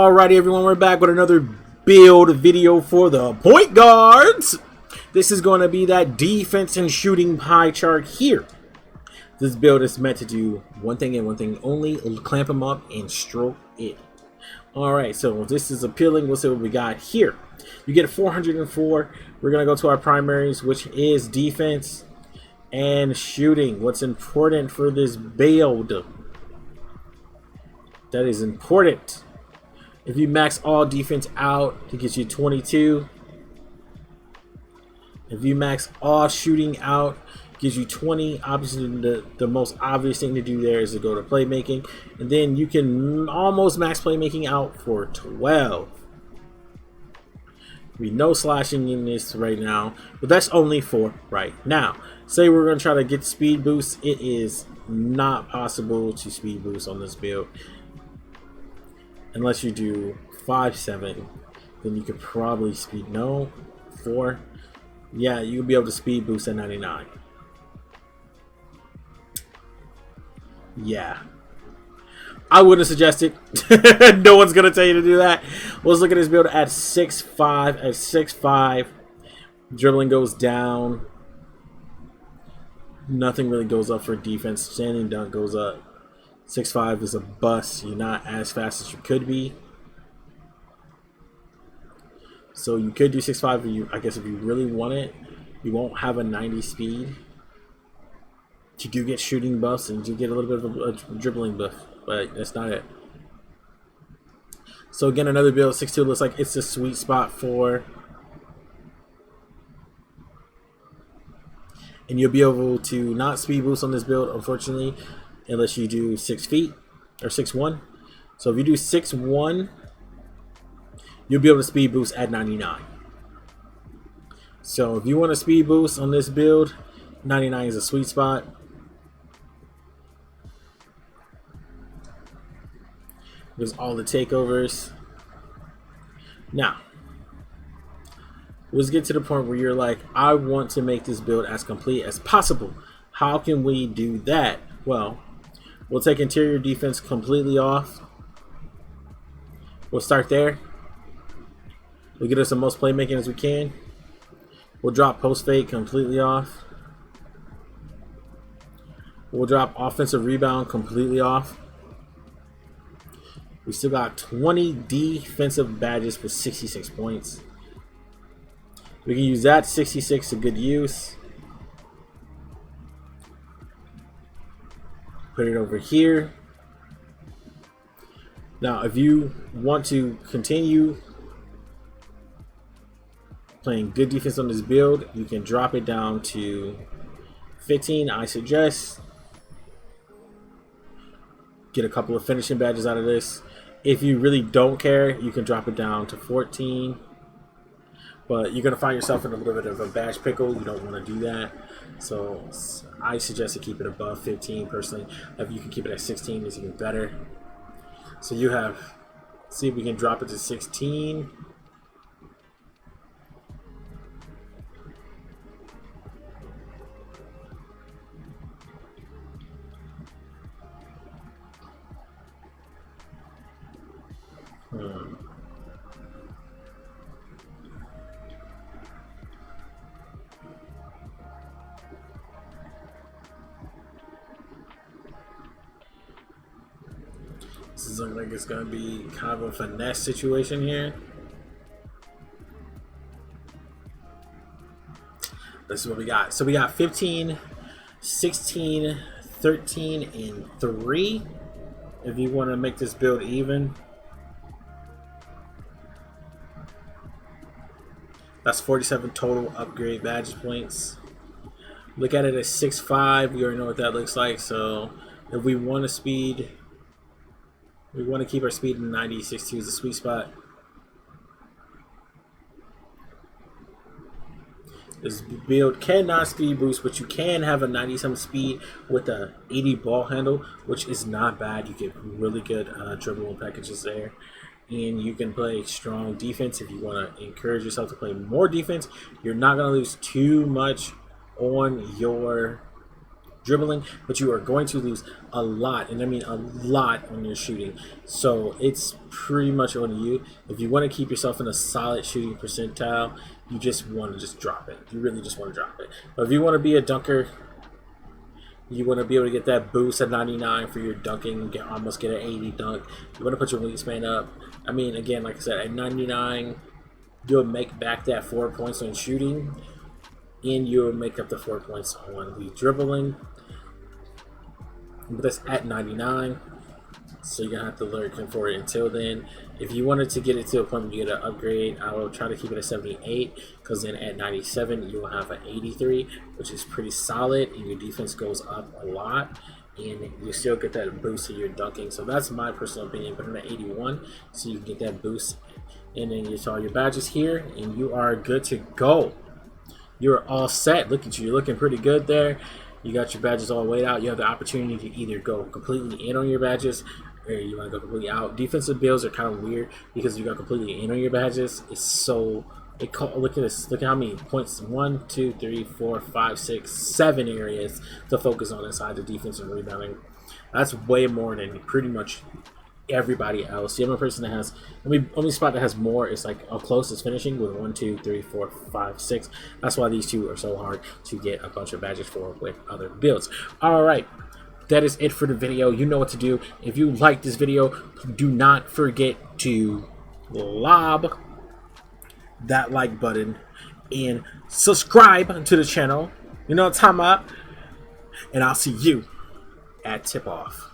Alrighty, everyone, we're back with another build video for the point guards. This is going to be that defense and shooting pie chart here. This build is meant to do one thing and one thing only: clamp them up and stroke it. Alright, so this is appealing. We'll see what we got here. You get a 404. We're going to go to our primaries, which is defense and shooting. What's important for this build? That is important. If you max all defense out, it gets you 22. If you max all shooting out, it gives you 20. Obviously, the most obvious thing to do there is to go to playmaking. And then you can almost max playmaking out for 12. We no slashing in this right now, but that's only for right now. Say we're going to try to get speed boost. It is not possible to speed boost on this build. Unless you do 5-7, then you could probably speed. No, 4. Yeah, you'll be able to speed boost at 99. Yeah, I wouldn't suggest it. No one's gonna tell you to do that. Let's look at this build at 6'5". At 6'5", dribbling goes down. Nothing really goes up for defense. Standing dunk goes up. 6'5" is a bust. You're not as fast as you could be. So you could do 6'5", I guess if you really want it. You won't have a 90 speed. You do get shooting buffs and you do get a little bit of a dribbling buff, but that's not it. So again, another build, 6'2", looks like it's a sweet spot for. And you'll be able to not speed boost on this build, unfortunately, unless you do 6 feet or 6'1". So if you do 6'1", you'll be able to speed boost at 99. So if you want to speed boost on this build, 99 is a sweet spot. There's all the takeovers. Now, let's get to the point where you're like, I want to make this build as complete as possible. How can we do that? Well, we'll take interior defense completely off. We'll start there. We'll get us the most playmaking as we can. We'll drop post fade completely off. We'll drop offensive rebound completely off. We still got 20 defensive badges for 66 points. We can use that 66 to good use. Put it over here. Now, if you want to continue playing good defense on this build, you can drop it down to 15. I suggest get a couple of finishing badges out of this. If you really don't care, you can drop it down to 14. But you're going to find yourself in a little bit of a badge pickle. You don't want to do that. So I suggest to keep it above 15 personally. If you can keep it at 16, it's even better. So you have, see if we can drop it to 16. This is looking like it's going to be kind of a finesse situation here. This is what we got. So we got 15, 16, 13, and 3. If you want to make this build even. That's 47 total upgrade badge points. Look at it as 6'5". We already know what that looks like. So if we want to speed, we want to keep our speed in 90. 6'2" is a sweet spot. This build cannot speed boost, but you can have a 90-some speed with a 80 ball handle, which is not bad. You get really good dribbling packages there. And you can play strong defense if you want to encourage yourself to play more defense. You're not going to lose too much on your dribbling, but you are going to lose a lot, and I mean a lot, on your shooting. So it's pretty much on you. If you want to keep yourself in a solid shooting percentile, you just want to drop it. You really just want to drop it. But if you want to be a dunker, you want to be able to get that boost at 99 for your dunking, almost get an 80 dunk. You want to put your wingspan up. I mean, again, like I said, at 99, you'll make back that 4 points on shooting, and you'll make up the 4 points on the dribbling. But that's at 99, so you're going to have to lurk for it until then. If you wanted to get it to a point where you get an upgrade, I will try to keep it at 78, because then at 97, you will have an 83, which is pretty solid, and your defense goes up a lot, and you still get that boost to your dunking. So that's my personal opinion. Put it at 81, so you can get that boost. And then you saw your badges here, and you are good to go. You're all set. Look at you. You're looking pretty good there. You got your badges all weighed out. You have the opportunity to either go completely in on your badges, or you want to go completely out. Defensive builds are kind of weird because you got completely in on your badges. It's so... look at this. Look at how many points. 1, 2, 3, 4, 5, 6, 7 areas to focus on inside the defense and rebounding. That's way more than pretty much everybody else. The only person that has, only spot that has more is like a closest finishing with 1, 2, 3, 4, 5, 6. That's why these two are so hard to get a bunch of badges for with other builds. All right, that is it for the video. You know what to do. If you like this video, do not forget to lob that like button and subscribe to the channel. You know what I'm talking about. And I'll see you at tip off.